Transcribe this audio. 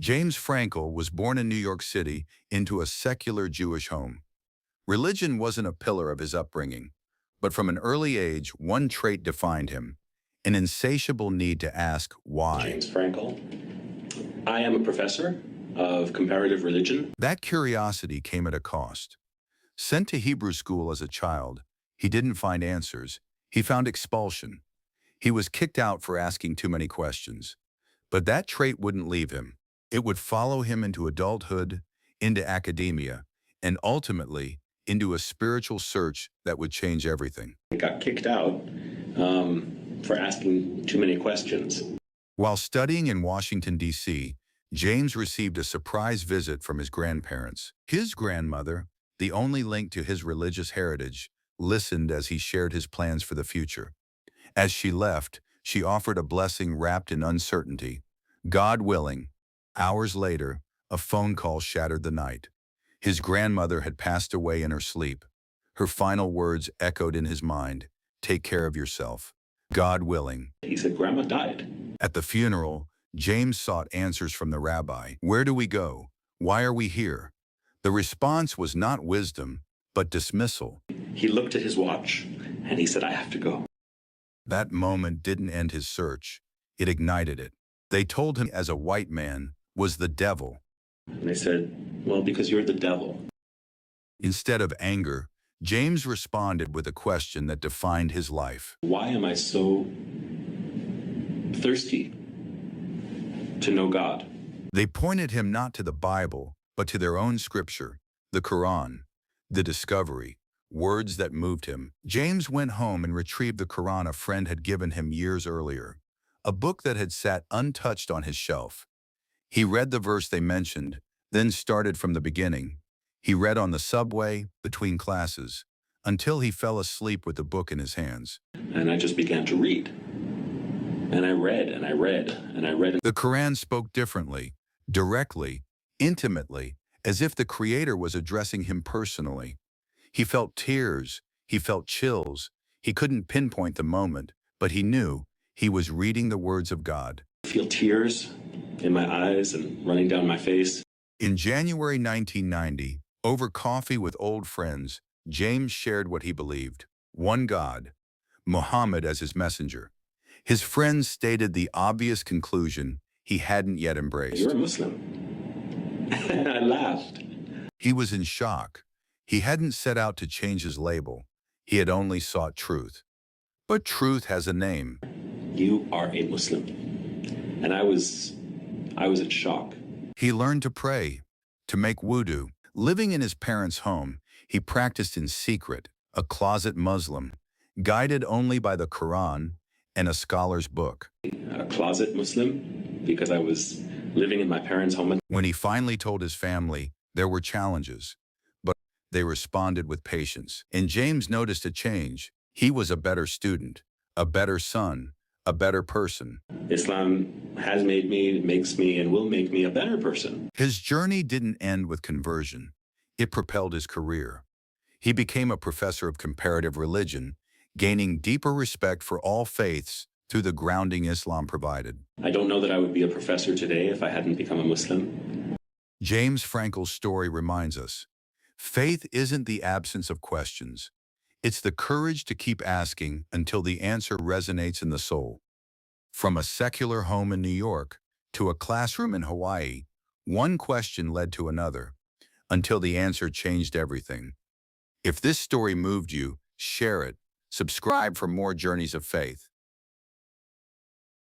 James Frankle was born in New York City into a secular Jewish home. Religion wasn't a pillar of his upbringing, but from an early age, one trait defined him: an insatiable need to ask why. James Frankle. I am a professor of comparative religion. That curiosity came at a cost. Sent to Hebrew school as a child, he didn't find answers. He found expulsion. He was kicked out for asking too many questions. But that trait wouldn't leave him. It would follow him into adulthood, into academia, and ultimately into a spiritual search that would change everything. I got kicked out for asking too many questions. While studying in Washington, D.C., James received a surprise visit from his grandparents. His grandmother, the only link to his religious heritage, listened as he shared his plans for the future. As she left, she offered a blessing wrapped in uncertainty. God willing. Hours later, a phone call shattered the night. His grandmother had passed away in her sleep. Her final words echoed in his mind: "Take care of yourself. God willing." He said, "Grandma died." At the funeral, James sought answers from the rabbi. Where do we go? Why are we here? The response was not wisdom, but dismissal. He looked at his watch and he said, "I have to go." That moment didn't end his search. It ignited it. They told him as a white man was the devil. And they said, "Well, because you're the devil." Instead of anger, James responded with a question that defined his life. Why am I so thirsty to know God? They pointed him not to the Bible, but to their own scripture, the Quran, the discovery, words that moved him. James went home and retrieved the Quran a friend had given him years earlier, a book that had sat untouched on his shelf. He read the verse they mentioned, then started from the beginning. He read on the subway, between classes, until he fell asleep with the book in his hands. And I just began to read. And I read and I read and I read. The Quran spoke differently, directly, intimately, as if the Creator was addressing him personally. He felt tears, he felt chills. He couldn't pinpoint the moment, but he knew he was reading the words of God. I feel tears in my eyes and running down my face. In January 1990, over coffee with old friends, James shared what he believed: one God, Muhammad as his messenger. His friends stated the obvious conclusion he hadn't yet embraced. "You're a Muslim." And I laughed. He was in shock. He hadn't set out to change his label. He had only sought truth. But truth has a name. "You are a Muslim." And I was in shock. He learned to pray, to make wudu. Living in his parents' home, he practiced in secret, a closet Muslim, guided only by the Quran and a scholar's book. A closet Muslim, because I was living in my parents' home. When he finally told his family, there were challenges, but they responded with patience. And James noticed a change. He was a better student, a better son, a better person. Islam has made me, makes me, and will make me a better person. His journey didn't end with conversion. It propelled his career. He became a professor of comparative religion, gaining deeper respect for all faiths through the grounding Islam provided. I don't know that I would be a professor today if I hadn't become a Muslim. James Frankle's story reminds us, faith isn't the absence of questions. It's the courage to keep asking until the answer resonates in the soul. From a secular home in New York to a classroom in Hawaii, one question led to another, until the answer changed everything. If this story moved you, share it. Subscribe for more journeys of faith.